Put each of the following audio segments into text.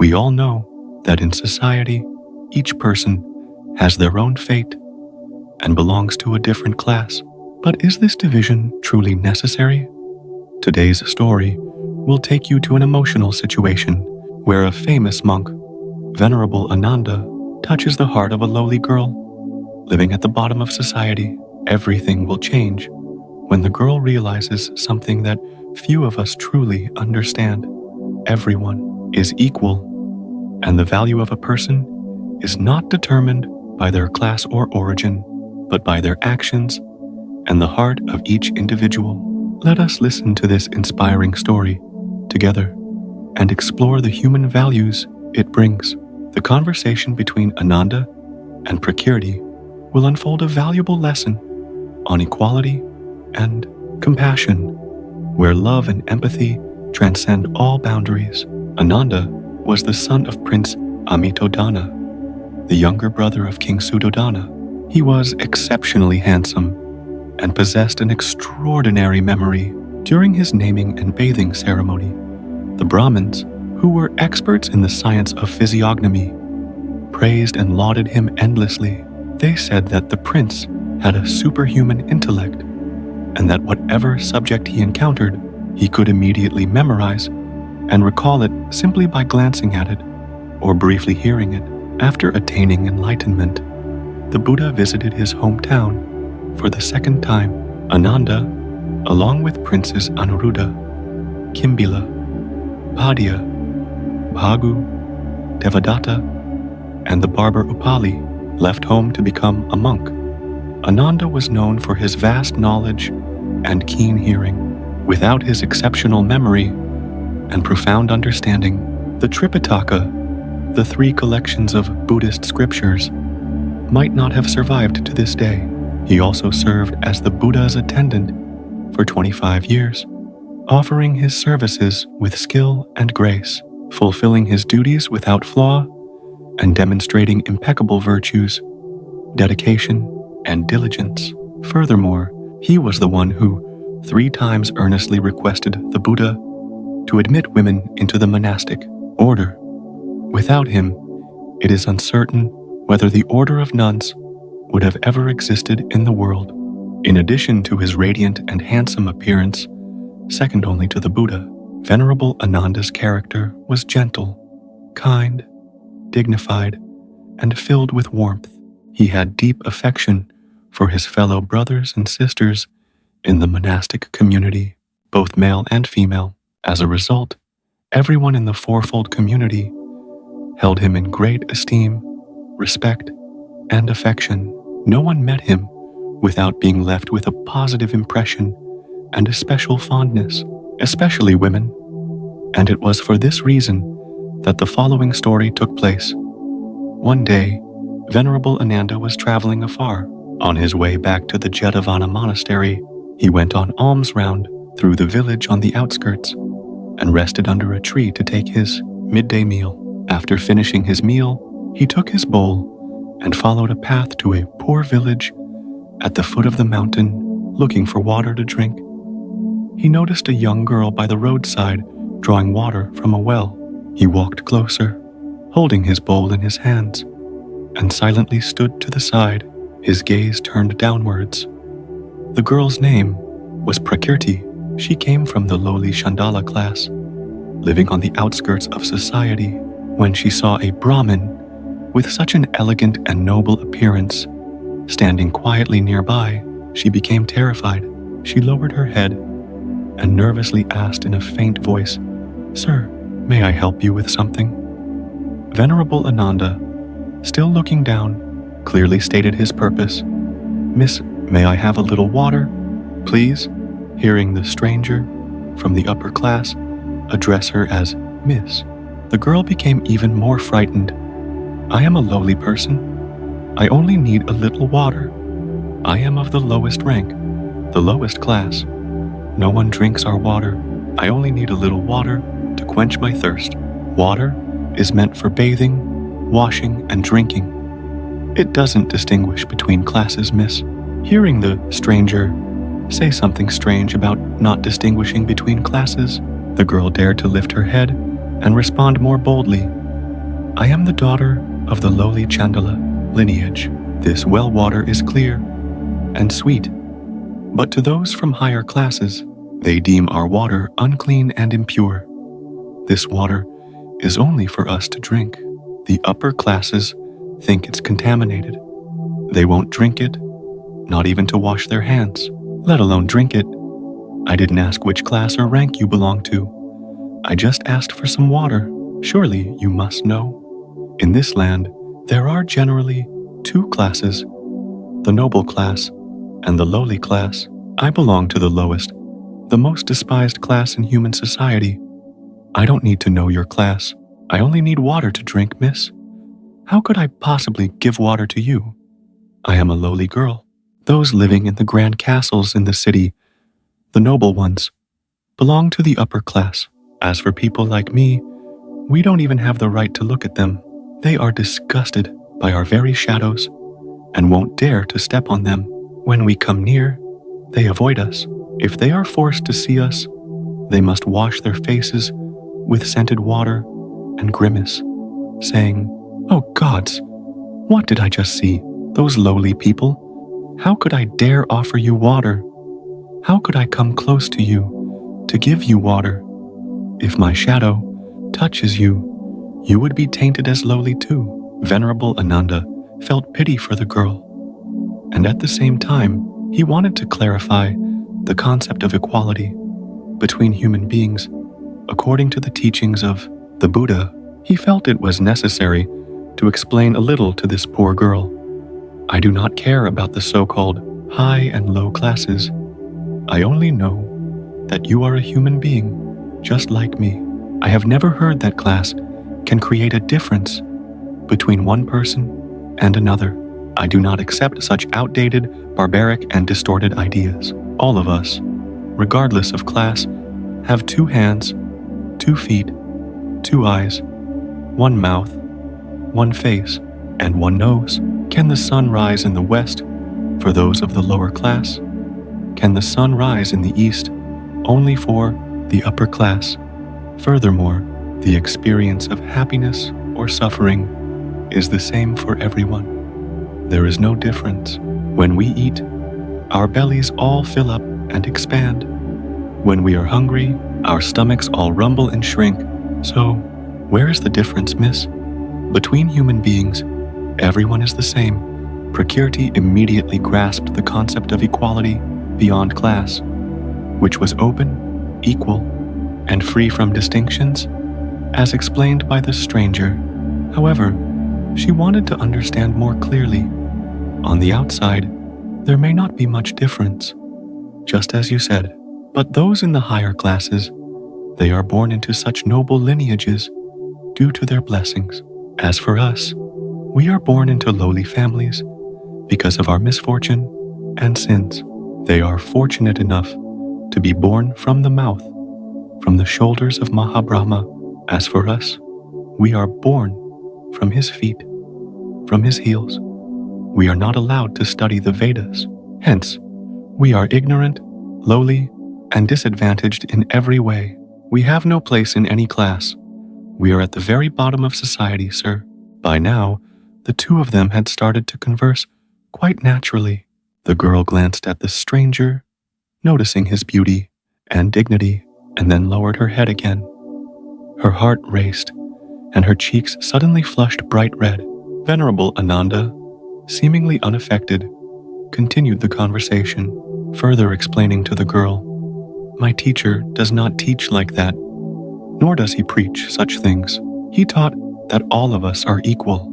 We all know that in society, each person has their own fate and belongs to a different class. But is this division truly necessary? Today's story will take you to an emotional situation where a famous monk, Venerable Ānanda, touches the heart of a lowly girl living at the bottom of society. Everything will change when the girl realizes something that few of us truly understand. Everyone is equal, and the value of a person is not determined by their class or origin, but by their actions and the heart of each individual. Let us listen to this inspiring story together and explore the human values it brings. The conversation between Ānanda and Prakirti will unfold a valuable lesson on equality and compassion, where love and empathy transcend all boundaries. Ānanda was the son of Prince Amitabha, the younger brother of King Suddhodana. He was exceptionally handsome and possessed an extraordinary memory. During his naming and bathing ceremony, the Brahmins, who were experts in the science of physiognomy, praised and lauded him endlessly. They said that the prince had a superhuman intellect, and that whatever subject he encountered, he could immediately memorize and recall it simply by glancing at it or briefly hearing it. After attaining enlightenment, the Buddha visited his hometown for the second time. Ānanda, along with Princes Anuruddha, Kimbila, Padya, Bhagu, Devadatta, and the barber Upali, left home to become a monk. Ānanda was known for his vast knowledge and keen hearing. Without his exceptional memory and profound understanding, the Tripitaka, the 3 collections of Buddhist scriptures, might not have survived to this day. He also served as the Buddha's attendant for 25 years, offering his services with skill and grace, fulfilling his duties without flaw, and demonstrating impeccable virtues, dedication, and diligence. Furthermore, he was the one who 3 times earnestly requested the Buddha to admit women into the monastic order. Without him, it is uncertain whether the order of nuns would have ever existed in the world. In addition to his radiant and handsome appearance, second only to the Buddha, Venerable Ānanda's character was gentle, kind, dignified, and filled with warmth. He had deep affection for his fellow brothers and sisters in the monastic community, both male and female. As a result, everyone in the fourfold community held him in great esteem, respect, and affection. No one met him without being left with a positive impression and a special fondness, especially women. And it was for this reason that the following story took place. One day, Venerable Ānanda was traveling afar. On his way back to the Jetavana monastery, he went on alms round through the village on the outskirts and rested under a tree to take his midday meal. After finishing his meal, he took his bowl and followed a path to a poor village at the foot of the mountain, looking for water to drink. He noticed a young girl by the roadside drawing water from a well. He walked closer, holding his bowl in his hands, and silently stood to the side, his gaze turned downwards. The girl's name was Prakirti. She came from the lowly Chandala class, living on the outskirts of society. When she saw a Brahmin with such an elegant and noble appearance standing quietly nearby, she became terrified. She lowered her head and nervously asked in a faint voice, "Sir, may I help you with something?" Venerable Ānanda, still looking down, clearly stated his purpose. "Miss, may I have a little water, please?" Hearing the stranger from the upper class address her as Miss, the girl became even more frightened. "I am a lowly person. I only need a little water. I am of the lowest rank, the lowest class. No one drinks our water. I only need a little water to quench my thirst. Water is meant for bathing, washing, and drinking. It doesn't distinguish between classes, miss." Hearing the stranger say something strange about not distinguishing between classes, the girl dared to lift her head and respond more boldly. I am the daughter of the lowly Chandala lineage. This well water is clear and sweet, but to those from higher classes, they deem our water unclean and impure. This water is only for us to drink. The upper classes think it's contaminated. They won't drink it, not even to wash their hands, let alone drink it. I didn't ask which class or rank you belong to. I just asked for some water. Surely you must know. In this land, there are generally two classes, the noble class and the lowly class. I belong to the lowest, the most despised class in human society. I don't need to know your class. I only need water to drink, miss. How could I possibly give water to you? I am a lowly girl. Those living in the grand castles in the city, the noble ones, belong to the upper class. As for people like me, we don't even have the right to look at them. They are disgusted by our very shadows and won't dare to step on them. When we come near, they avoid us. If they are forced to see us, they must wash their faces with scented water and grimace, saying, "Oh gods, what did I just see? Those lowly people. How could I dare offer you water? How could I come close to you to give you water? If my shadow touches you, you would be tainted as lowly too." Venerable Ānanda felt pity for the girl, and at the same time, he wanted to clarify the concept of equality between human beings according to the teachings of the Buddha. He felt it was necessary to explain a little to this poor girl. I do not care about the so-called high and low classes. I only know that you are a human being, just like me. I have never heard that class can create a difference between one person and another. I do not accept such outdated, barbaric, and distorted ideas. All of us, regardless of class, have 2 hands, 2 feet, 2 eyes, 1 mouth, 1 face, and 1 nose. Can the sun rise in the west for those of the lower class? Can the sun rise in the east only for the upper class? Furthermore, the experience of happiness or suffering is the same for everyone. There is no difference. When we eat, our bellies all fill up and expand. When we are hungry, our stomachs all rumble and shrink. So, where is the difference, miss? Between human beings, everyone is the same. Prakirti immediately grasped the concept of equality beyond class, which was open, equal, and free from distinctions, as explained by the stranger. However, she wanted to understand more clearly. On the outside, there may not be much difference, just as you said, but those in the higher classes, they are born into such noble lineages due to their blessings. As for us, we are born into lowly families because of our misfortune and sins. They are fortunate enough to be born from the mouth, from the shoulders of Mahabrahma. As for us, we are born from his feet, from his heels. We are not allowed to study the Vedas. Hence, we are ignorant, lowly, and disadvantaged in every way. We have no place in any class. We are at the very bottom of society, sir. By now, the 2 of them had started to converse quite naturally. The girl glanced at the stranger, noticing his beauty and dignity, and then lowered her head again. Her heart raced, and her cheeks suddenly flushed bright red. Venerable Ānanda, seemingly unaffected, continued the conversation, further explaining to the girl, "My teacher does not teach like that, nor does he preach such things. He taught that all of us are equal.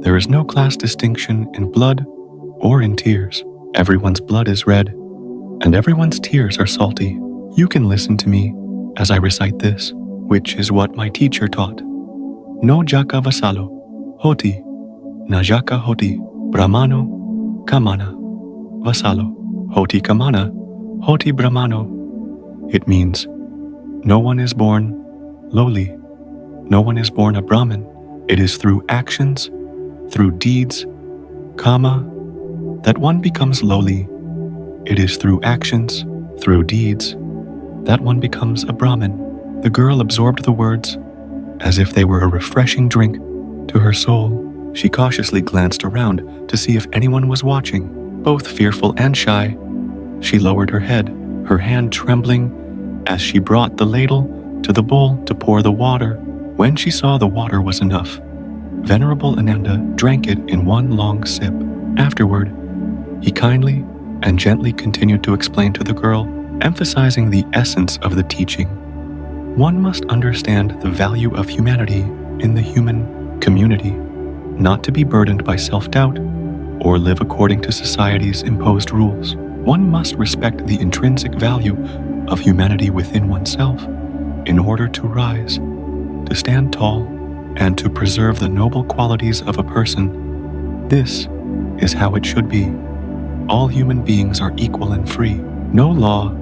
There is no class distinction in blood or in tears. Everyone's blood is red, and everyone's tears are salty. You can listen to me as I recite this, which is what my teacher taught. No jaka vasalo, hoti, na jaka hoti, brahmano, kamana, vasalo, hoti kamana, hoti brahmano." It means, no one is born lowly. No one is born a Brahmin. It is through actions, through deeds, karma, that one becomes lowly. It is through actions, through deeds, that one becomes a Brahmin. The girl absorbed the words as if they were a refreshing drink To her soul, she cautiously glanced around to see if anyone was watching. Both fearful and shy, she lowered her head, her hand trembling as she brought the ladle to the bowl to pour the water. When she saw the water was enough, Venerable Ānanda drank it in one long sip. Afterward, he kindly and gently continued to explain to the girl, emphasizing the essence of the teaching. One must understand the value of humanity in the human community, not to be burdened by self-doubt or live according to society's imposed rules. One must respect the intrinsic value of humanity within oneself in order to rise, to stand tall, and to preserve the noble qualities of a person. This is how it should be. All human beings are equal and free. No law,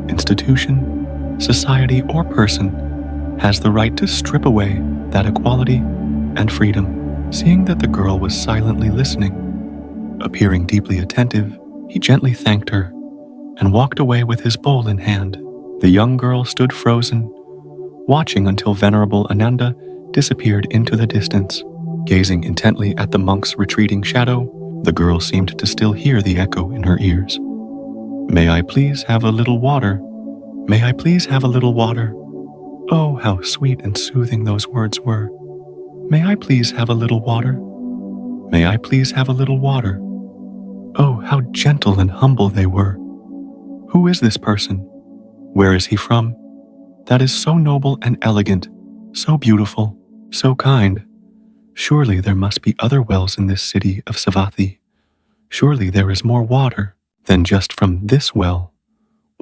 institution, society, or person has the right to strip away that equality and freedom. Seeing that the girl was silently listening, appearing deeply attentive, he gently thanked her and walked away with his bowl in hand. The young girl stood frozen, watching until Venerable Ānanda disappeared into the distance. Gazing intently at the monk's retreating shadow, the girl seemed to still hear the echo in her ears. "May I please have a little water? May I please have a little water?" Oh, how sweet and soothing those words were. "May I please have a little water? May I please have a little water?" Oh, how gentle and humble they were. Who is this person? Where is he from? That is so noble and elegant, so beautiful, so kind. Surely there must be other wells in this city of Savatthi. Surely there is more water than just from this well.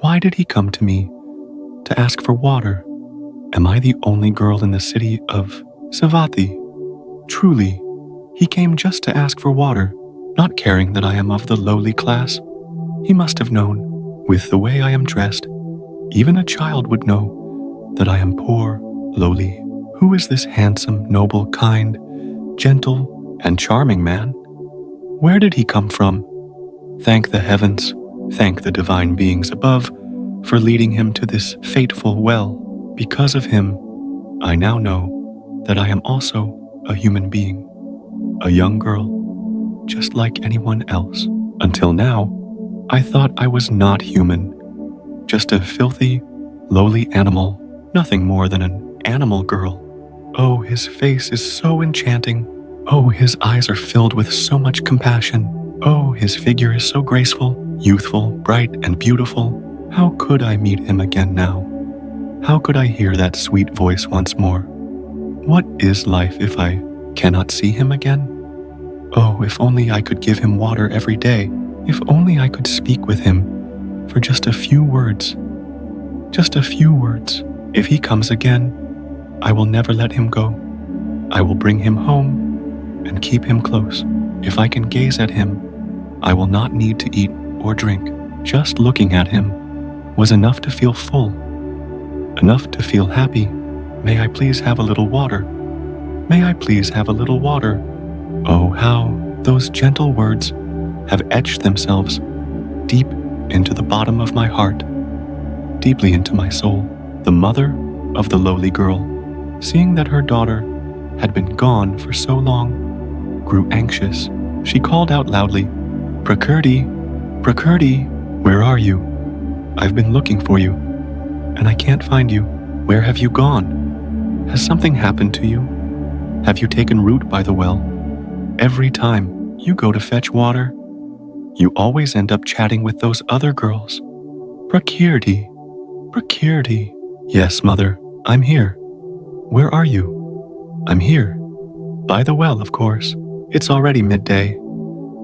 Why did he come to me to ask for water? Am I the only girl in the city of Savatthi? Truly, he came just to ask for water, not caring that I am of the lowly class. He must have known, with the way I am dressed, even a child would know that I am poor, lowly. Who is this handsome, noble, kind, gentle, and charming man? Where did he come from? Thank the heavens, thank the divine beings above for leading him to this fateful well. Because of him, I now know that I am also a human being, a young girl, just like anyone else. Until now, I thought I was not human, just a filthy, lowly animal, nothing more than an animal girl. Oh, his face is so enchanting. Oh, his eyes are filled with so much compassion. Oh, his figure is so graceful, youthful, bright, and beautiful. How could I meet him again now? How could I hear that sweet voice once more? What is life if I cannot see him again? Oh, if only I could give him water every day. If only I could speak with him for just a few words. Just a few words. If he comes again, I will never let him go. I will bring him home and keep him close. If I can gaze at him, I will not need to eat or drink. Just looking at him was enough to feel full, enough to feel happy. May I please have a little water? May I please have a little water? Oh, how those gentle words have etched themselves deep into the bottom of my heart, deeply into my soul. The mother of the lowly girl, seeing that her daughter had been gone for so long, grew anxious. She called out loudly, "Prakirti, Prakirti, where are you? I've been looking for you, and I can't find you. Where have you gone? Has something happened to you? Have you taken root by the well? Every time you go to fetch water, you always end up chatting with those other girls. Prakirti, Prakirti." "Yes, mother, I'm here. Where are you?" "I'm here. By the well, of course. It's already midday,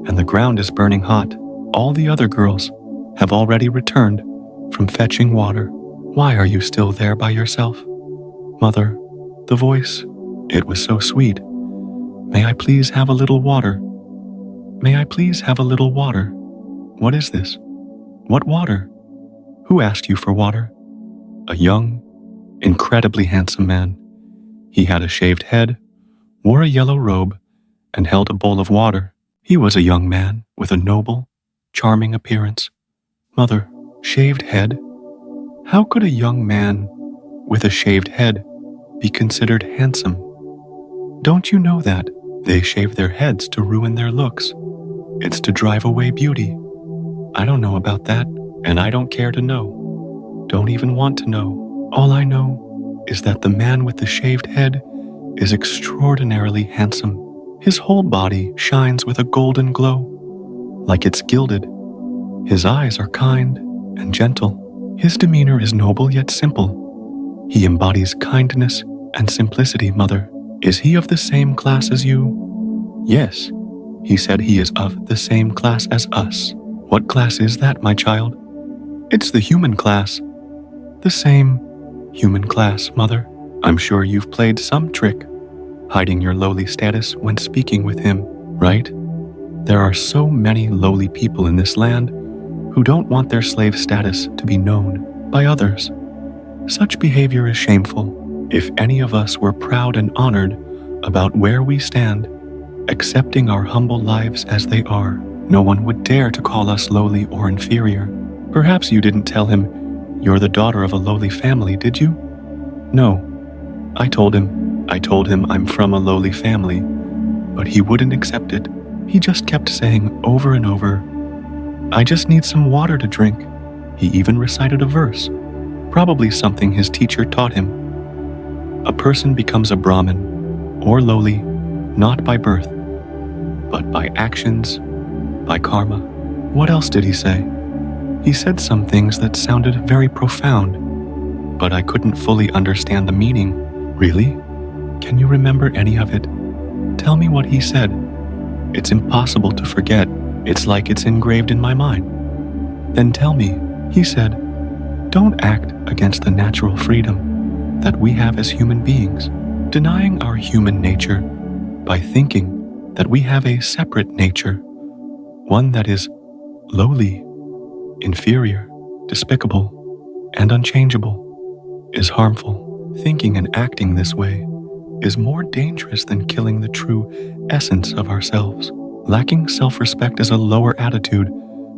and the ground is burning hot. All the other girls have already returned from fetching water. Why are you still there by yourself?" "Mother, the voice, it was so sweet. May I please have a little water? May I please have a little water?" "What is this? What water? Who asked you for water?" A young, incredibly handsome man. He had a shaved head, wore a yellow robe, and held a bowl of water. He was a young man with a noble, charming appearance. "Mother, shaved head? How could a young man with a shaved head be considered handsome?" Don't you know that they shave their heads to ruin their looks? It's to drive away beauty. I don't know about that, and I don't care to know. Don't even want to know. All I know is that the man with the shaved head is extraordinarily handsome. His whole body shines with a golden glow, like it's gilded. His eyes are kind and gentle. His demeanor is noble yet simple. He embodies kindness and simplicity, Mother. Is he of the same class as you? Yes, he said he is of the same class as us. What class is that, my child? It's the human class. The same human class, Mother. I'm sure you've played some trick, hiding your lowly status when speaking with him, right? There are so many lowly people in this land who don't want their slave status to be known by others. Such behavior is shameful. If any of us were proud and honored about where we stand, accepting our humble lives as they are, no one would dare to call us lowly or inferior. Perhaps you didn't tell him you're the daughter of a lowly family, did you? No. I told him I'm from a lowly family, but he wouldn't accept it. He just kept saying over and over, I just need some water to drink. He even recited a verse, probably something his teacher taught him. A person becomes a Brahmin or lowly not by birth, but by actions, by karma. What else did he say? He said some things that sounded very profound, but I couldn't fully understand the meaning. Really? Can you remember any of it? Tell me what he said. It's impossible to forget. It's like it's engraved in my mind. Then tell me. He said, don't act against the natural freedom that we have as human beings, denying our human nature by thinking that we have a separate nature, one that is lowly, inferior, despicable, and unchangeable, is harmful. Thinking and acting this way is more dangerous than killing the true essence of ourselves. Lacking self-respect is a lower attitude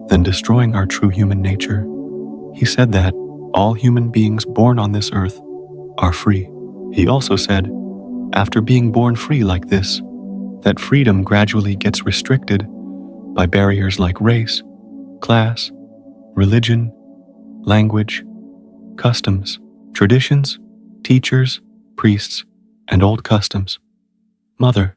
than destroying our true human nature. He said that all human beings born on this earth are free. He also said, after being born free like this, that freedom gradually gets restricted by barriers like race, class, religion, language, customs, traditions, teachers, priests, and old customs. Mother,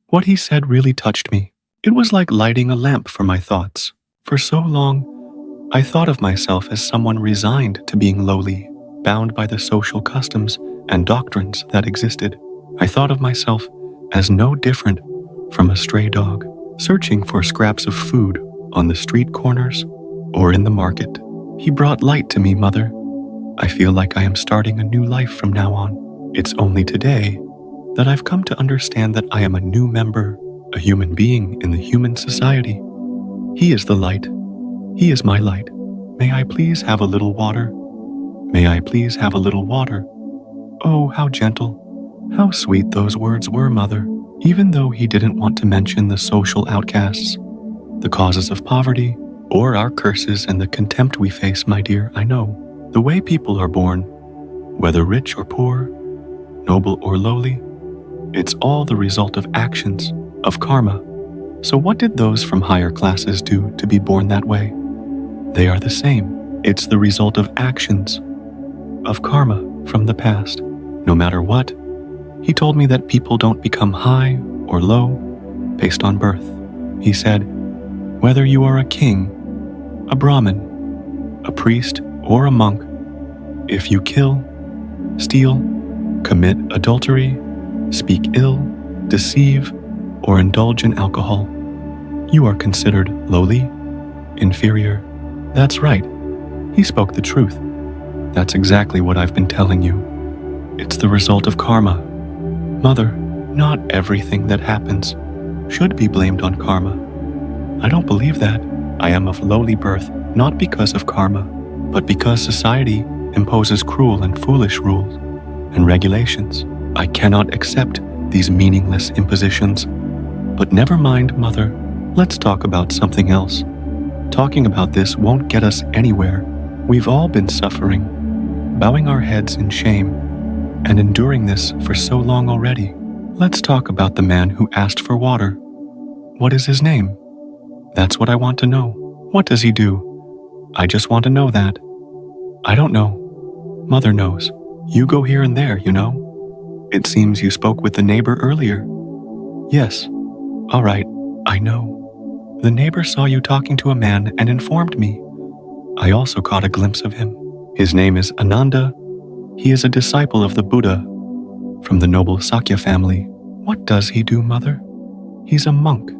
what he said really touched me. It was like lighting a lamp for my thoughts. For so long, I thought of myself as someone resigned to being lowly, bound by the social customs and doctrines that existed. I thought of myself as no different from a stray dog, searching for scraps of food on the street corners or in the market. He brought light to me, Mother. I feel like I am starting a new life from now on. It's only today that I've come to understand that I am a new member, a human being in the human society. He is the light. He is my light. May I please have a little water? May I please have a little water? Oh, how gentle, how sweet those words were, Mother. Even though he didn't want to mention the social outcasts, the causes of poverty, or our curses and the contempt we face, my dear, I know. The way people are born, whether rich or poor, noble or lowly, it's all the result of actions, of karma. So what did those from higher classes do to be born that way? They are the same. It's the result of actions, of karma from the past. No matter what, he told me that people don't become high or low based on birth. He said, whether you are a king, a Brahmin, a priest, or a monk, if you kill, steal, commit adultery, speak ill, deceive, or indulge in alcohol, you are considered lowly, inferior. That's right. He spoke the truth. That's exactly what I've been telling you. It's the result of karma. Mother, not everything that happens should be blamed on karma. I don't believe that. I am of lowly birth, not because of karma, but because society imposes cruel and foolish rules and regulations. I cannot accept these meaningless impositions. But never mind, Mother. Let's talk about something else. Talking about this won't get us anywhere. We've all been suffering, bowing our heads in shame, and enduring this for so long already. Let's talk about the man who asked for water. What is his name? That's what I want to know. What does he do? I just want to know that. I don't know. Mother knows. You go here and there, you know. It seems you spoke with the neighbor earlier. Yes. All right, I know. The neighbor saw you talking to a man and informed me. I also caught a glimpse of him. His name is Ānanda. He is a disciple of the Buddha from the noble Sakya family. What does he do, Mother? He's a monk.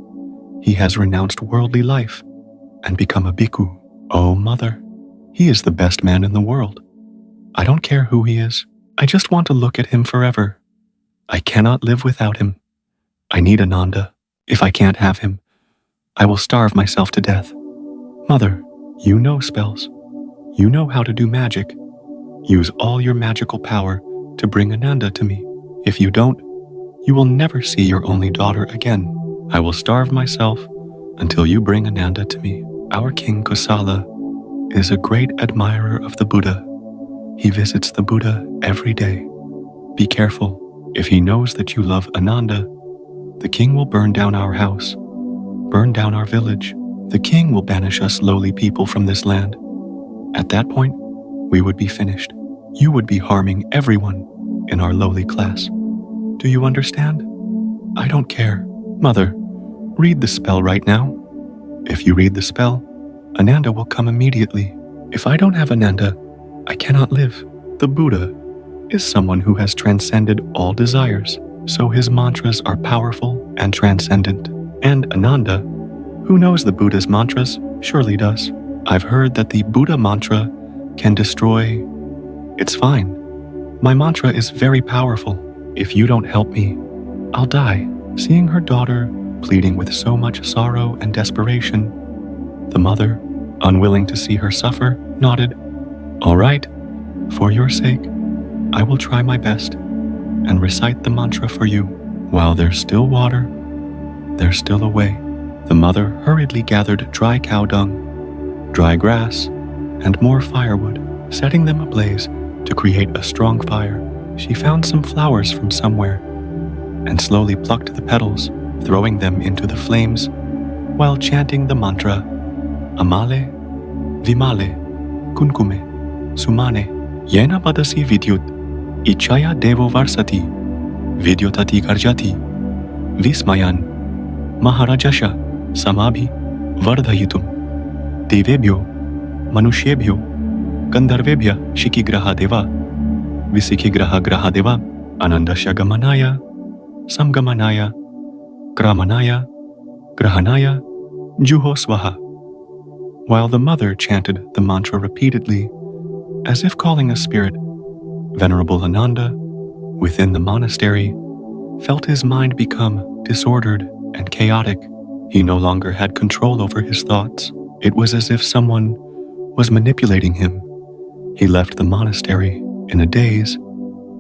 He has renounced worldly life and become a bhikkhu. Oh, Mother, he is the best man in the world. I don't care who he is. I just want to look at him forever. I cannot live without him. I need Ānanda. If I can't have him, I will starve myself to death. Mother, you know spells. You know how to do magic. Use all your magical power to bring Ānanda to me. If you don't, you will never see your only daughter again. I will starve myself until you bring Ānanda to me. Our king Kosala is a great admirer of the Buddha. He visits the Buddha every day. Be careful. If he knows that you love Ānanda, the king will burn down our house, burn down our village. The king will banish us lowly people from this land. At that point, we would be finished. You would be harming everyone in our lowly class. Do you understand? I don't care. Mother, read the spell right now. If you read the spell, Ānanda will come immediately. If I don't have Ānanda, I cannot live. The Buddha is someone who has transcended all desires, so his mantras are powerful and transcendent. And Ānanda, who knows the Buddha's mantras, surely does. I've heard that the Buddha mantra can destroy. It's fine. My mantra is very powerful. If you don't help me, I'll die. Seeing her daughter pleading with so much sorrow and desperation, the mother, unwilling to see her suffer, nodded. All right, for your sake, I will try my best and recite the mantra for you. While there's still water, there's still a way. The mother hurriedly gathered dry cow dung, dry grass, and more firewood, setting them ablaze to create a strong fire. She found some flowers from somewhere and slowly plucked the petals, throwing them into the flames while chanting the mantra, Amale, Vimale, Kunkume, Sumane, Yena Padasi Vidyut, Ichaya Devo Varsati, Vidyotati Garjati, Vismayan, Maharajasha, Samabhi, Vardhayitum, Devebhyo, Manushebhyo, Gandharvebhya, Shikigraha Deva, Visikigraha Graha Deva, Anandasya Gamanaya, Samgamanaya, Kramanaya, Grahanaya, Juho Swaha. While the mother chanted the mantra repeatedly, as if calling a spirit, Venerable Ānanda, within the monastery, felt his mind become disordered and chaotic. He no longer had control over his thoughts. It was as if someone was manipulating him. He left the monastery in a daze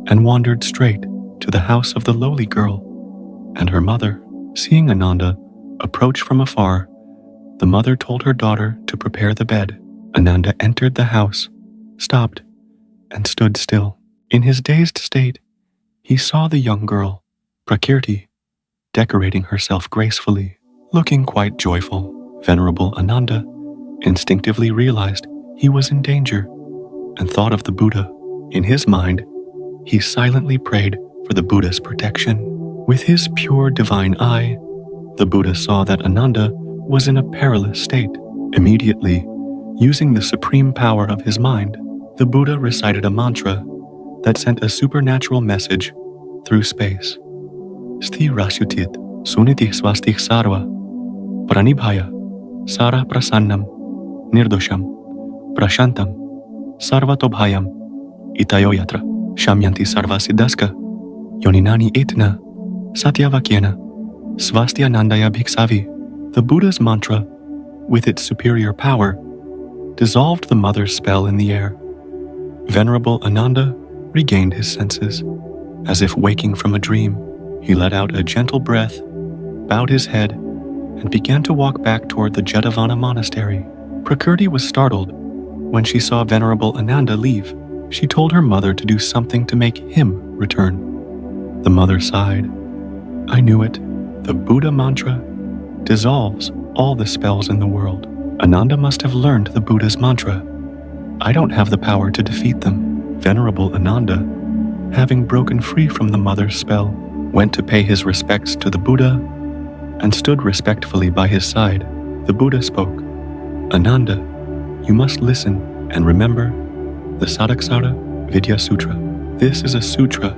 and wandered straight to the house of the lowly girl and her mother. Seeing Ānanda approach from afar, the mother told her daughter to prepare the bed. Ānanda entered the house, stopped, and stood still. In his dazed state, he saw the young girl, Prakirti, decorating herself gracefully, looking quite joyful. Venerable Ānanda instinctively realized he was in danger and thought of the Buddha. In his mind, he silently prayed for the Buddha's protection. With his pure divine eye, the Buddha saw that Ānanda was in a perilous state. Immediately, using the supreme power of his mind, the Buddha recited a mantra that sent a supernatural message through space. Sthirashutit suniti swastik sarva pranibhaya sara prasannam nirdosham prashantam sarvatobhayam itayo yatra shamyanti sarva siddhaska yoninani itna satyavakyena swastyanandaya bhiksavi. The Buddha's mantra, with its superior power, dissolved the mother's spell in the air. Venerable Ānanda regained his senses, as if waking from a dream. He let out a gentle breath, bowed his head, and began to walk back toward the Jetavana monastery. Prakirti was startled when she saw Venerable Ānanda leave. She told her mother to do something to make him return. The mother sighed I knew it. The Buddha mantra dissolves all the spells in the world. Ānanda must have learned the Buddha's mantra. I don't have the power to defeat them. Venerable Ānanda, having broken free from the mother's spell, went to pay his respects to the Buddha and stood respectfully by his side. The Buddha spoke, "Ānanda, you must listen and remember the Sadaksara Vidya Sutra. This is a sutra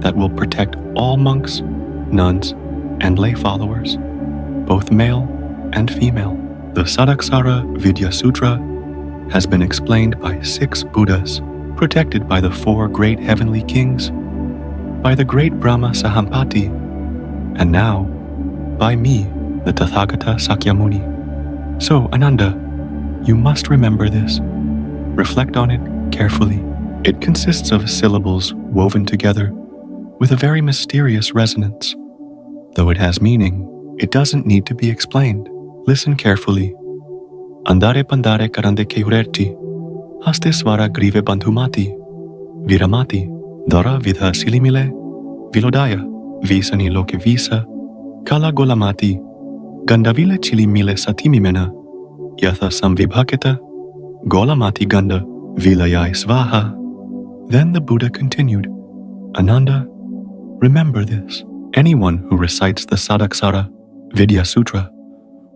that will protect all monks, nuns, and lay followers, both male and female. The Sadaksara Vidya Sutra has been explained by 6 Buddhas, protected by the 4 great heavenly kings, by the great Brahma Sahampati, and now by me, the Tathagata Sakyamuni. So, Ānanda, you must remember this. Reflect on it carefully. It consists of syllables woven together with a very mysterious resonance. Though it has meaning, it doesn't need to be explained. Listen carefully. Andare pandare karande keurerti, haste svara grive bandhumati, viramati, dara vidha silimile, vilodaya, visani loke visa, kala golamati, gandavile chilimile satimimena, yatha samvibhakita, golamati ganda, vilayai svaha. Then the Buddha continued, Ānanda, remember this. Anyone who recites the Sadaksara Vidya Sutra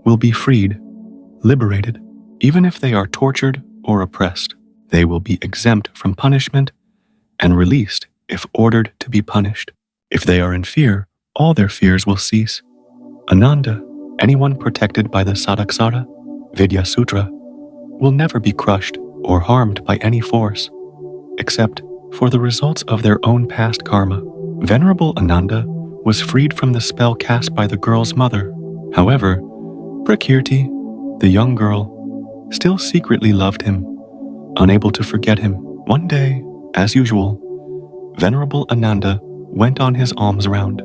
will be freed, liberated. Even if they are tortured or oppressed, they will be exempt from punishment and released if ordered to be punished. If they are in fear, all their fears will cease. Ānanda, anyone protected by the Sadaksara Vidya Sutra will never be crushed or harmed by any force, except for the results of their own past karma. Venerable Ānanda was freed from the spell cast by the girl's mother. However, Prakirti, the young girl, still secretly loved him, unable to forget him. One day, as usual, Venerable Ānanda went on his alms round.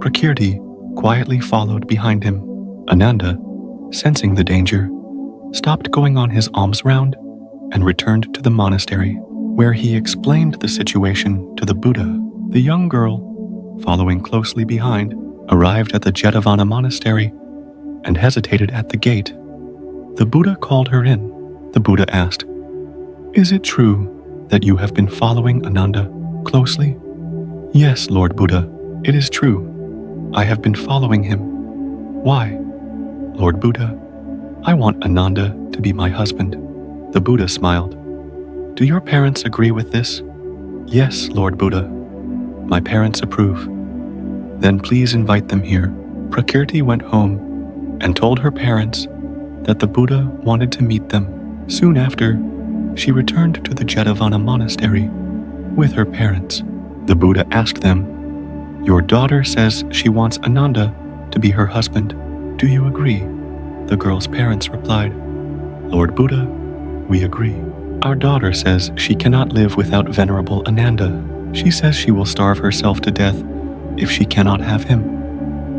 Prakirti quietly followed behind him. Ānanda, sensing the danger, stopped going on his alms round and returned to the monastery, where he explained the situation to the Buddha. The young girl, following closely behind, arrived at the Jetavana monastery and hesitated at the gate. The Buddha called her in. The Buddha asked, "Is it true that you have been following Ānanda closely?" "Yes, Lord Buddha, it is true. I have been following him." "Why?" "Lord Buddha, I want Ānanda to be my husband." The Buddha smiled. "Do your parents agree with this?" "Yes, Lord Buddha. My parents approve." "Then please invite them here." Prakirti went home and told her parents that the Buddha wanted to meet them. Soon after, she returned to the Jetavana monastery with her parents. The Buddha asked them, "Your daughter says she wants Ānanda to be her husband. Do you agree?" The girl's parents replied, "Lord Buddha, we agree. Our daughter says she cannot live without Venerable Ānanda. She says she will starve herself to death if she cannot have him."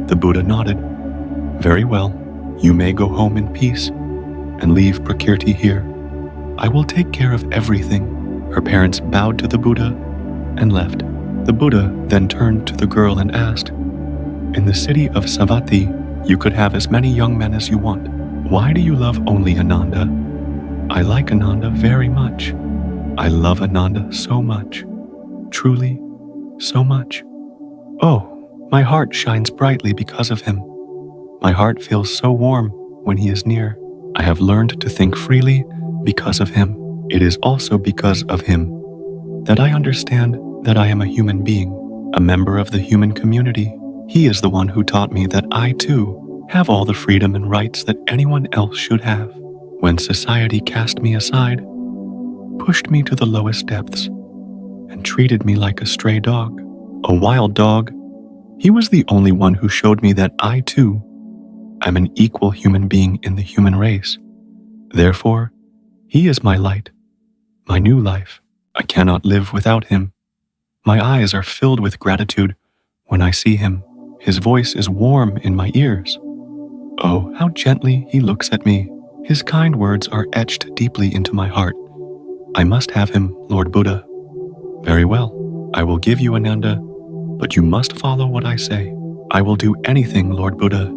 The Buddha nodded. "Very well. You may go home in peace and leave Prakirti here. I will take care of everything." Her parents bowed to the Buddha and left. The Buddha then turned to the girl and asked, "In the city of Savatthi, you could have as many young men as you want. Why do you love only Ānanda?" "I like Ānanda very much. I love Ānanda so much. Truly, so much. Oh, my heart shines brightly because of him. My heart feels so warm when he is near. I have learned to think freely because of him. It is also because of him that I understand that I am a human being, a member of the human community. He is the one who taught me that I, too, have all the freedom and rights that anyone else should have. When society cast me aside, pushed me to the lowest depths, and treated me like a stray dog, a wild dog, he was the only one who showed me that I, too, am an equal human being in the human race. Therefore, he is my light, my new life. I cannot live without him. My eyes are filled with gratitude when I see him. His voice is warm in my ears. Oh, how gently he looks at me. His kind words are etched deeply into my heart. I must have him, Lord Buddha." "Very well. I will give you Ānanda, but you must follow what I say. I will do anything, Lord Buddha,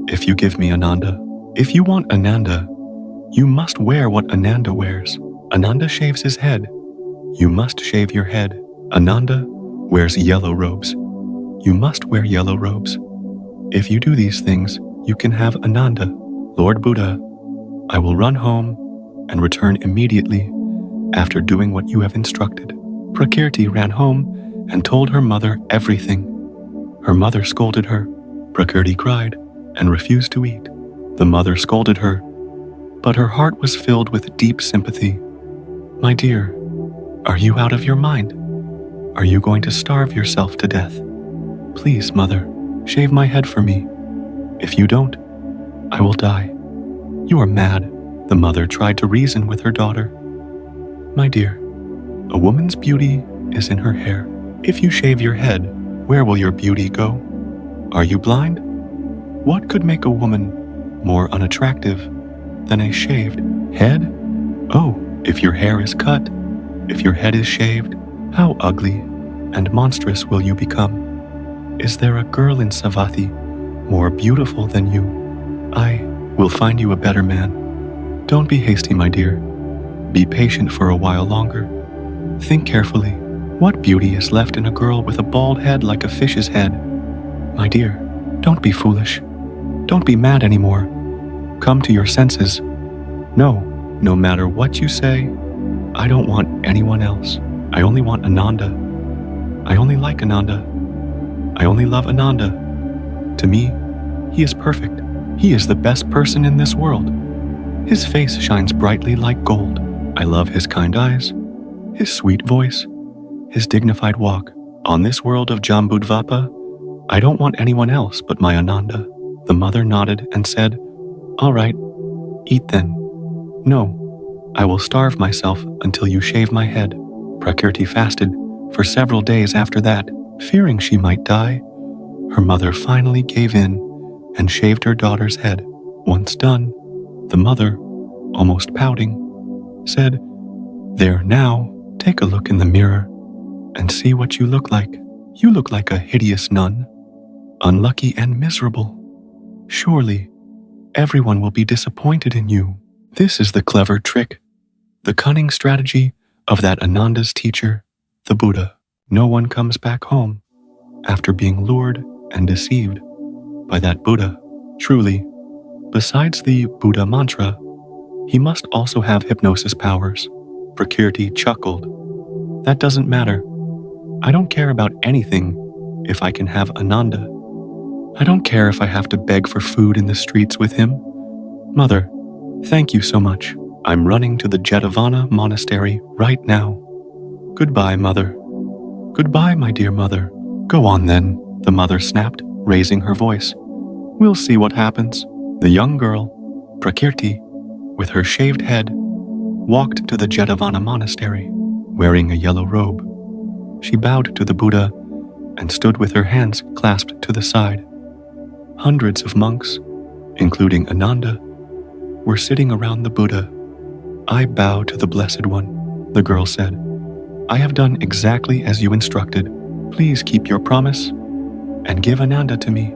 if you give me Ānanda. If you want Ānanda, you must wear what Ānanda wears. Ānanda shaves his head. You must shave your head. Ānanda wears yellow robes. You must wear yellow robes. If you do these things, you can have Ānanda. Lord Buddha, I will run home and return immediately after doing what you have instructed. Prakirti ran home and told her mother everything. Her mother scolded her. Prakirti cried and refused to eat. The mother scolded her, but her heart was filled with deep sympathy. My dear, are you out of your mind? Are you going to starve yourself to death? Please, mother, shave my head for me. If you don't, I will die. You are mad. The mother tried to reason with her daughter. My dear, a woman's beauty is in her hair. If you shave your head, where will your beauty go? Are you blind? What could make a woman more unattractive than a shaved head? Oh, if your hair is cut, if your head is shaved, how ugly and monstrous will you become? Is there a girl in Savatthi more beautiful than you? I will find you a better man. Don't be hasty, my dear. Be patient for a while longer. Think carefully. What beauty is left in a girl with a bald head like a fish's head? My dear, don't be foolish. Don't be mad anymore. Come to your senses. No matter what you say, I don't want anyone else. I only want Ānanda. I only like Ānanda. I only love Ānanda. To me, he is perfect. He is the best person in this world. His face shines brightly like gold. I love his kind eyes, his sweet voice, his dignified walk. On this world of Jambudvapa, I don't want anyone else but my Ānanda. The mother nodded and said, All right, eat then. No, I will starve myself until you shave my head. Prakirti fasted for several days after that. Fearing she might die, her mother finally gave in and shaved her daughter's head. Once done, the mother, almost pouting, said, There now, take a look in the mirror and see what you look like. You look like a hideous nun, unlucky and miserable. Surely, everyone will be disappointed in you. This is the clever trick, the cunning strategy of that Ānanda's teacher, the Buddha. No one comes back home after being lured and deceived by that Buddha. Truly, besides the Buddha mantra, he must also have hypnosis powers. Prakirti chuckled. That doesn't matter. I don't care about anything if I can have Ānanda. I don't care if I have to beg for food in the streets with him. Mother, thank you so much. I'm running to the Jetavana monastery right now. Goodbye, Mother. Goodbye, my dear mother. Go on then, the mother snapped, raising her voice. We'll see what happens. The young girl, Prakirti, with her shaved head, walked to the Jetavana monastery, wearing a yellow robe. She bowed to the Buddha and stood with her hands clasped to the side. Hundreds of monks, including Ānanda, were sitting around the Buddha. I bow to the Blessed One, the girl said. I have done exactly as you instructed. Please keep your promise and give Ānanda to me.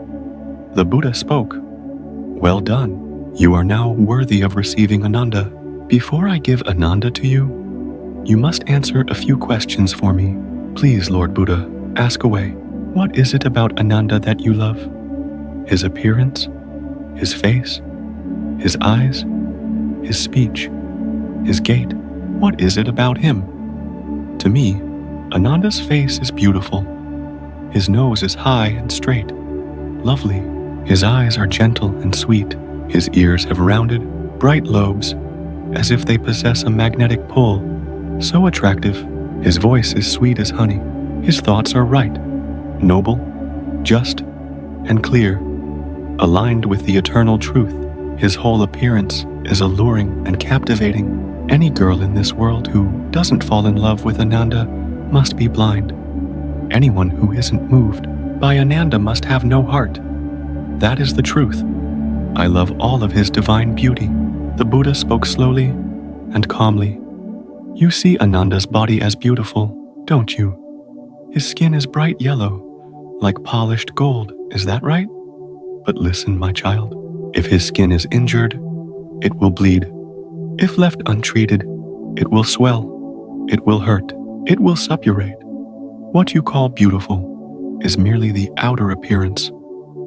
The Buddha spoke. Well done. You are now worthy of receiving Ānanda. Before I give Ānanda to you, you must answer a few questions for me. Please, Lord Buddha, ask away. What is it about Ānanda that you love? His appearance, his face, his eyes, his speech, his gait. What is it about him? To me, Ānanda's face is beautiful. His nose is high and straight, lovely. His eyes are gentle and sweet. His ears have rounded, bright lobes, as if they possess a magnetic pull. So attractive. His voice is sweet as honey. His thoughts are right, noble, just, and clear, aligned with the eternal truth. His whole appearance is alluring and captivating. Any girl in this world who doesn't fall in love with Ānanda must be blind. Anyone who isn't moved by Ānanda must have no heart. That is the truth. I love all of his divine beauty. The Buddha spoke slowly and calmly. You see Ānanda's body as beautiful, don't you? His skin is bright yellow, like polished gold, is that right? But listen, my child, if his skin is injured, it will bleed. If left untreated, it will swell, it will hurt, it will suppurate. What you call beautiful is merely the outer appearance.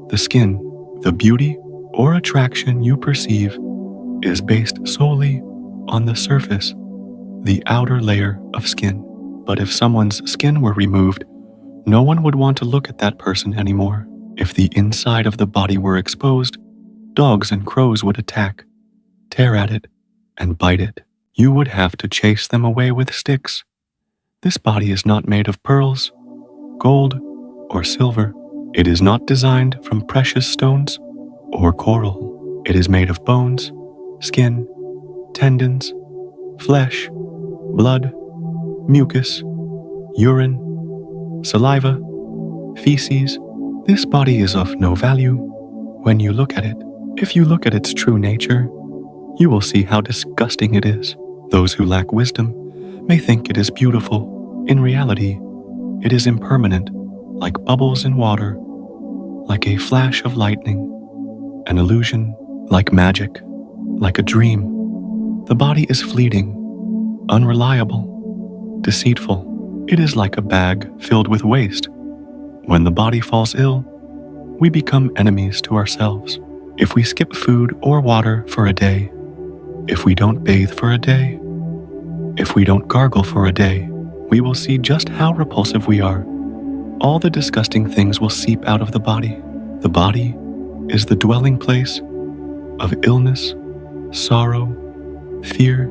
The skin, the beauty or attraction you perceive, is based solely on the surface, the outer layer of skin. But if someone's skin were removed, no one would want to look at that person anymore. If the inside of the body were exposed, dogs and crows would attack, tear at it, and bite it. You would have to chase them away with sticks. This body is not made of pearls, gold, or silver. It is not designed from precious stones or coral. It is made of bones, skin, tendons, flesh, blood, mucus, urine, saliva, feces. This body is of no value when you look at it. If you look at its true nature, you will see how disgusting it is. Those who lack wisdom may think it is beautiful. In reality, it is impermanent, like bubbles in water, like a flash of lightning, an illusion, like magic, like a dream. The body is fleeting, unreliable, deceitful. It is like a bag filled with waste. When the body falls ill, we become enemies to ourselves. If we skip food or water for a day, if we don't bathe for a day, if we don't gargle for a day, we will see just how repulsive we are. All the disgusting things will seep out of the body. The body is the dwelling place of illness, sorrow, fear,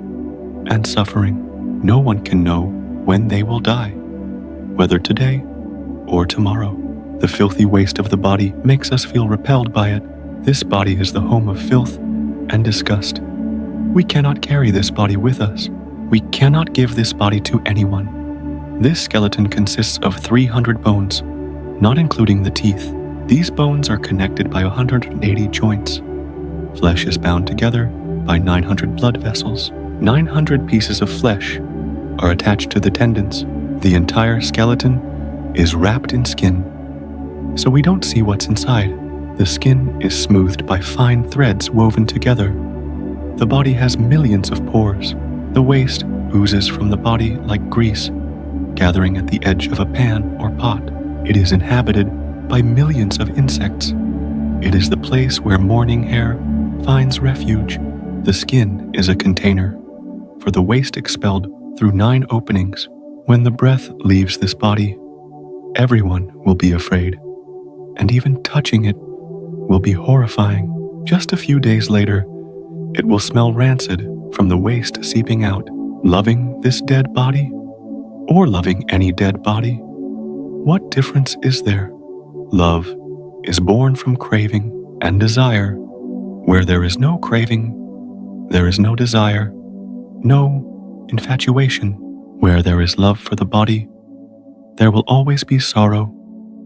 and suffering. No one can know when they will die, whether today or tomorrow. The filthy waste of the body makes us feel repelled by it. This body is the home of filth and disgust. We cannot carry this body with us. We cannot give this body to anyone. This skeleton consists of 300 bones, not including the teeth. These bones are connected by 180 joints. Flesh is bound together by 900 blood vessels. 900 pieces of flesh are attached to the tendons. The entire skeleton is wrapped in skin, so we don't see what's inside. The skin is smoothed by fine threads woven together. The body has millions of pores. The waste oozes from the body like grease, gathering at the edge of a pan or pot. It is inhabited by millions of insects. It is the place where morning hair finds refuge. The skin is a container for the waste expelled through 9 openings. When the breath leaves this body, everyone will be afraid, and even touching it will be horrifying. Just a few days later, it will smell rancid from the waste seeping out. Loving this dead body, or loving any dead body, what difference is there? Love is born from craving and desire. Where there is no craving, there is no desire, no infatuation. Where there is love for the body, there will always be sorrow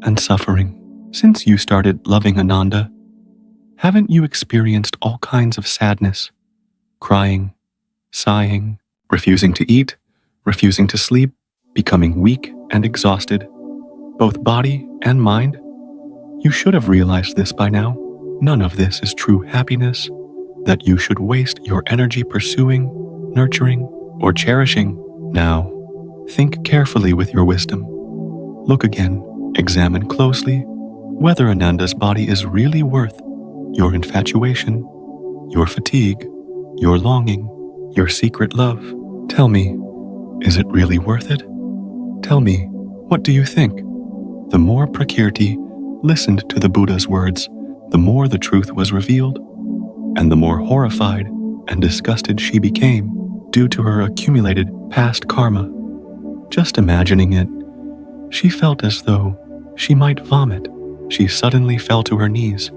and suffering. Since you started loving Ānanda, haven't you experienced all kinds of sadness, crying, sighing, refusing to eat, refusing to sleep, becoming weak and exhausted, both body and mind? You should have realized this by now. None of this is true happiness that you should waste your energy pursuing, nurturing, or cherishing. Now, think carefully with your wisdom. Look again, examine closely whether Ānanda's body is really worth your infatuation, your fatigue, your longing, your secret love. Tell me, is it really worth it? Tell me, what do you think? The more Prakirti listened to the Buddha's words, the more the truth was revealed, and the more horrified and disgusted she became due to her accumulated past karma. Just imagining it, she felt as though she might vomit. She suddenly fell to her knees.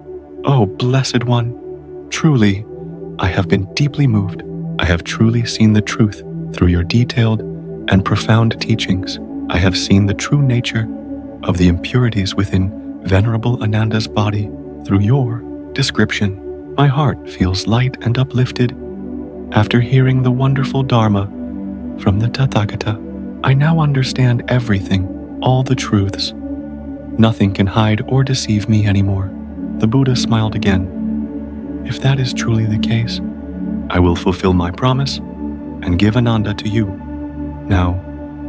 Oh, Blessed One, truly, I have been deeply moved. I have truly seen the truth through your detailed and profound teachings. I have seen the true nature of the impurities within Venerable Ānanda's body through your description. My heart feels light and uplifted after hearing the wonderful Dharma from the Tathagata. I now understand everything, all the truths. Nothing can hide or deceive me anymore. The Buddha smiled again. If that is truly the case, I will fulfill my promise and give Ānanda to you. Now,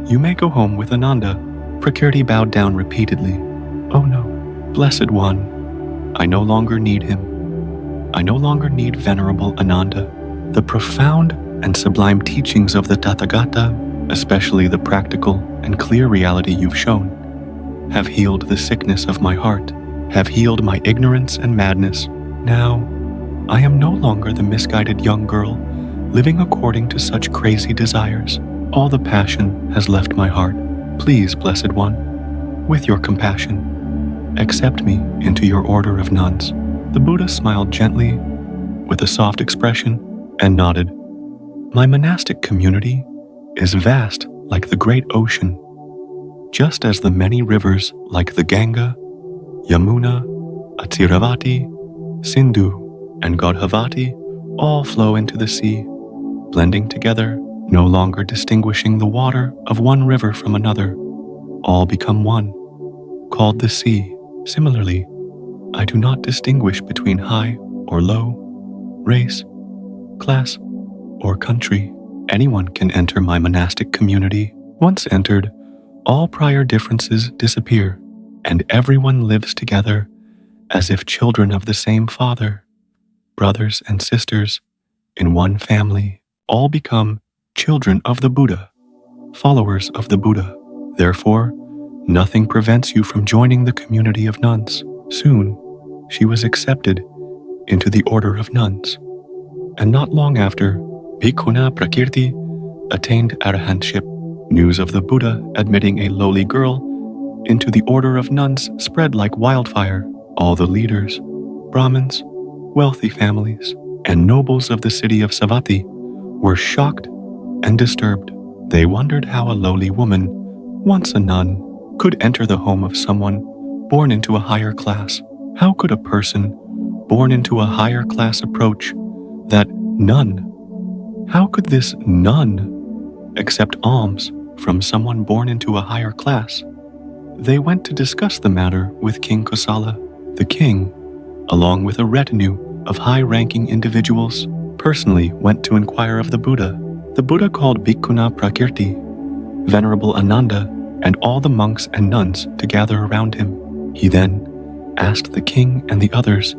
you may go home with Ānanda. Prakirti bowed down repeatedly. Oh no, Blessed One, I no longer need him. I no longer need Venerable Ānanda. The profound and sublime teachings of the Tathagata, especially the practical and clear reality you've shown, have healed the sickness of my heart, have healed my ignorance and madness. Now, I am no longer the misguided young girl living according to such crazy desires. All the passion has left my heart. Please, Blessed One, with your compassion, accept me into your order of nuns. The Buddha smiled gently, with a soft expression, and nodded. My monastic community is vast like the great ocean, just as the many rivers like the Ganga, Yamuna, Atiravati, Sindhu, and Godhavati all flow into the sea, blending together, no longer distinguishing the water of one river from another. All become one, called the sea. Similarly, I do not distinguish between high or low, race, class, or country. Anyone can enter my monastic community. Once entered, all prior differences disappear, and everyone lives together as if children of the same father, brothers and sisters, in one family. All become children of the Buddha, followers of the Buddha. Therefore, nothing prevents you from joining the community of nuns. Soon, she was accepted into the order of nuns, and not long after, Bhikkhuna Prakirti attained arahantship. News of the Buddha admitting a lowly girl into the order of nuns spread like wildfire. All the leaders, Brahmins, wealthy families, and nobles of the city of Savatthi were shocked and disturbed. They wondered how a lowly woman, once a nun, could enter the home of someone born into a higher class. How could a person born into a higher class approach that nun? How could this nun accept alms from someone born into a higher class? They went to discuss the matter with King Kosala. The king, along with a retinue of high-ranking individuals, personally went to inquire of the Buddha. The Buddha called Bhikkhuna Prakirti, Venerable Ānanda, and all the monks and nuns to gather around him. He then asked the king and the others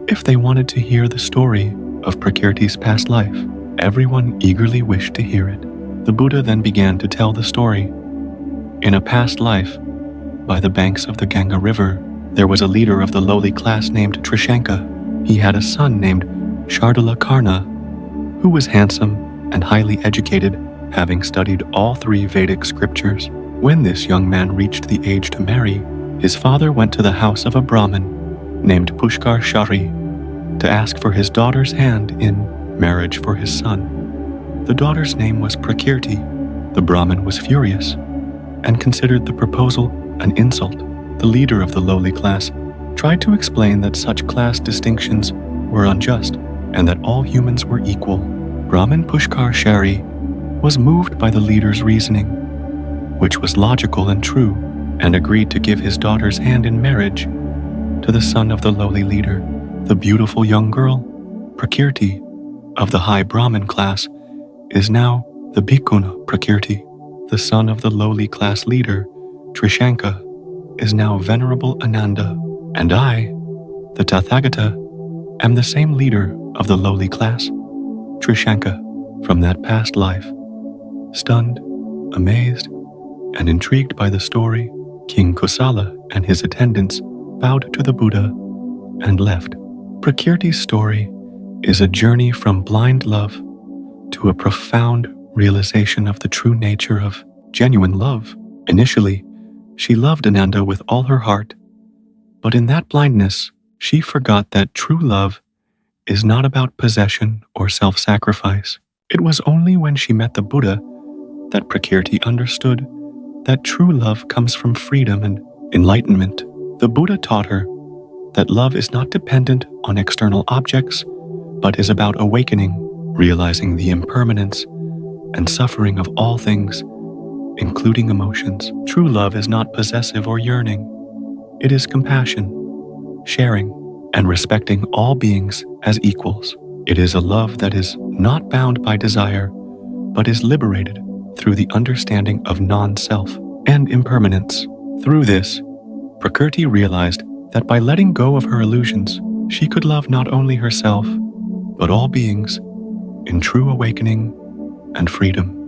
if they wanted to hear the story of Prakirti's past life. Everyone eagerly wished to hear it. The Buddha then began to tell the story. In a past life, by the banks of the Ganga River, there was a leader of the lowly class named Trishanka. He had a son named Shardula Karna, who was handsome and highly educated, having studied all 3 Vedic scriptures. When this young man reached the age to marry, his father went to the house of a Brahmin named Pushkar Shari to ask for his daughter's hand in marriage for his son. The daughter's name was Prakirti. The Brahmin was furious and considered the proposal an insult. The leader of the lowly class tried to explain that such class distinctions were unjust and that all humans were equal. Brahmin Pushkar Shari was moved by the leader's reasoning, which was logical and true, and agreed to give his daughter's hand in marriage to the son of the lowly leader. The beautiful young girl, Prakirti, of the high Brahmin class, is now the Bhikkhuna Prakirti. The son of the lowly class leader, Trishanka, is now Venerable Ānanda, and I, the Tathagata, am the same leader of the lowly class, Trishanka, from that past life. Stunned, amazed, and intrigued by the story, King Kosala and his attendants bowed to the Buddha and left. Prakirti's story is a journey from blind love to a profound realization of the true nature of genuine love. Initially, she loved Ānanda with all her heart, but in that blindness, she forgot that true love is not about possession or self-sacrifice. It was only when she met the Buddha that Prakirti understood that true love comes from freedom and enlightenment. The Buddha taught her that love is not dependent on external objects, but is about awakening, realizing the impermanence and suffering of all things, including emotions. True love is not possessive or yearning. It is compassion, sharing, and respecting all beings as equals. It is a love that is not bound by desire, but is liberated through the understanding of non-self and impermanence. Through this, Prakirti realized that by letting go of her illusions, she could love not only herself, but all beings in true awakening and freedom.